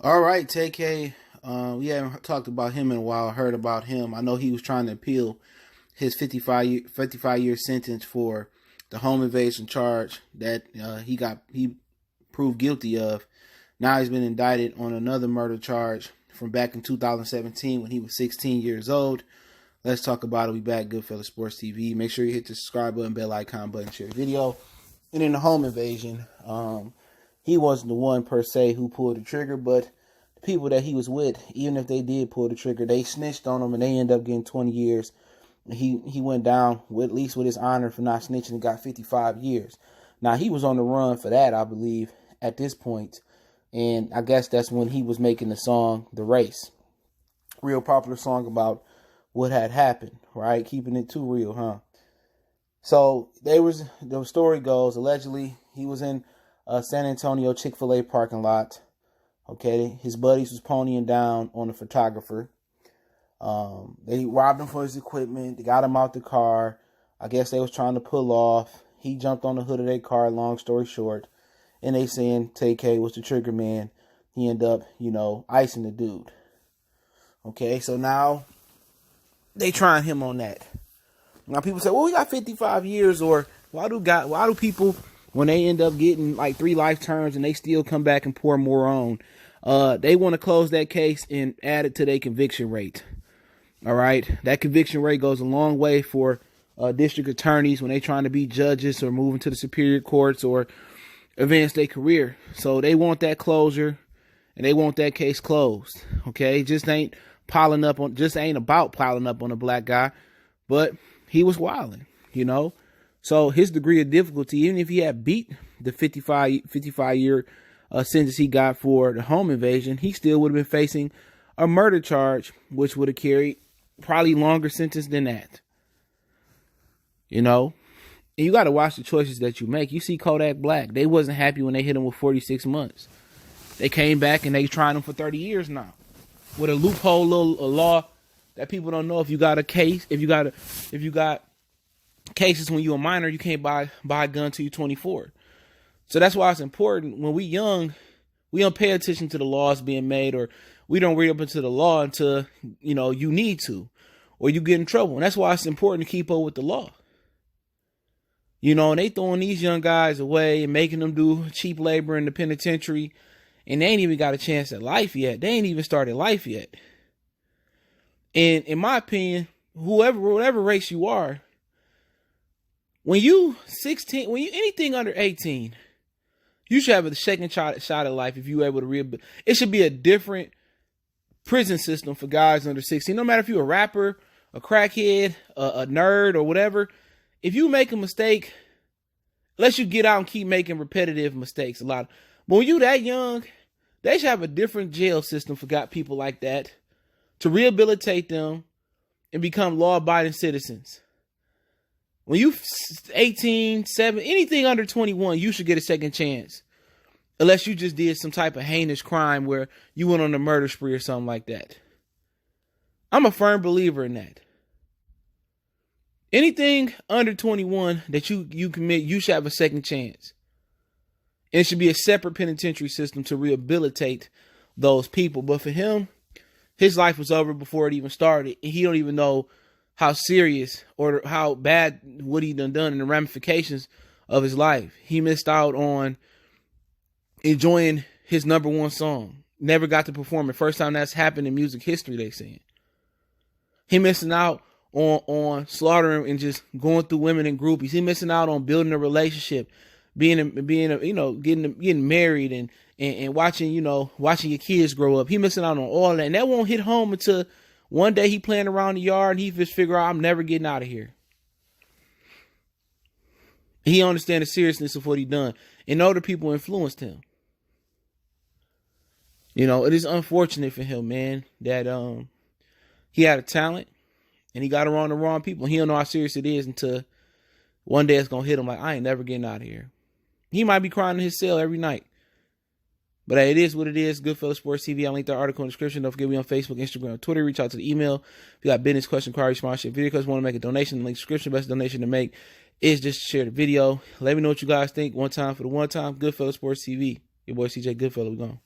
All right, Tay-K. We haven't talked about him in a while. Heard about him. I know he was trying to appeal his 55 year sentence for the home invasion charge that he proved guilty of. Now he's been indicted on another murder charge from back in 2017 when he was 16 years old. Let's talk about it. We back, Goodfellas Sports TV. Make sure you hit the subscribe button, bell icon button, share the video. And in the home invasion, he wasn't the one per se who pulled the trigger, but the people that he was with, even if they did pull the trigger, they snitched on him and they ended up getting 20 years. He went down with, at least with his honor for not snitching, and got 55 years. Now he was on the run for that, I believe, at this point. And I guess that's when he was making the song The Race. Real popular song about what had happened, right? Keeping it too real, huh? So the story goes, allegedly he was in San Antonio Chick-fil-A parking lot. Okay, his buddies was ponying down on the photographer. They robbed him for his equipment. They got him out the car. I guess they was trying to pull off. He jumped on the hood of their car, long story short. And they saying Tay-K was the trigger man. He ended up, icing the dude. Okay, so now they trying him on that. Now people say, well, we got 55 years, or why do people, when they end up getting like 3 life terms and they still come back and pour more on, they want to close that case and add it to their conviction rate. All right, that conviction rate goes a long way for district attorneys when they trying to be judges or moving to the superior courts or advance their career. So they want that closure and they want that case closed. Okay, just ain't about piling up on a black guy, but he was wilding, So his degree of difficulty, even if he had beat the 55 year sentence he got for the home invasion, he still would have been facing a murder charge, which would have carried probably longer sentence than that. And you got to watch the choices that you make. You see Kodak Black. They wasn't happy when they hit him with 46 months. They came back and they tried him for 30 years now. With a loophole a law that people don't know. If you got a case, if you got cases when you're a minor, you can't buy a gun till you're 24. So that's why it's important when we young, we don't pay attention to the laws being made, or we don't read up into the law until, you need to, or you get in trouble. And that's why it's important to keep up with the law. And they throwing these young guys away and making them do cheap labor in the penitentiary. And they ain't even got a chance at life yet. They ain't even started life yet. And in my opinion, whatever race you are, when you 16, anything under 18, you should have a second shot at life if you're able to rehabilitate. It should be a different prison system for guys under 16. No matter if you're a rapper, a crackhead, a nerd, or whatever. If you make a mistake, unless you get out and keep making repetitive mistakes but when you that young, they should have a different jail system for people like that to rehabilitate them and become law-abiding citizens. When you 18, 7, anything under 21, you should get a second chance. Unless you just did some type of heinous crime where you went on a murder spree or something like that. I'm a firm believer in that. Anything under 21 that you commit, you should have a second chance. And it should be a separate penitentiary system to rehabilitate those people. But for him, his life was over before it even started. And he don't even know how serious or how bad what he done and the ramifications of his life. He missed out on enjoying his #1 song. Never got to perform it. First time that's happened in music history, they saying. He missing out on slaughtering and just going through women and groupies. He missing out on building a relationship, getting married and watching your kids grow up. He missing out on all that, and that won't hit home until one day he playing around the yard and he just figure out, I'm never getting out of here. He understand the seriousness of what he done, and other people influenced him. It is unfortunate for him, man, that he had a talent. And he got around the wrong people. He don't know how serious it is until one day it's going to hit him like, I ain't never getting out of here. He might be crying in his cell every night. But hey, it is what it is. Goodfellas Sports TV. I'll link the article in the description. Don't forget me on Facebook, Instagram, and Twitter. Reach out to the email. If you got business, question, inquiry, sponsorship, video because want to make a donation, the link description. Best donation to make is just share the video. Let me know what you guys think. One time for the one time. Goodfellas Sports TV. Your boy CJ Goodfellas. We gone.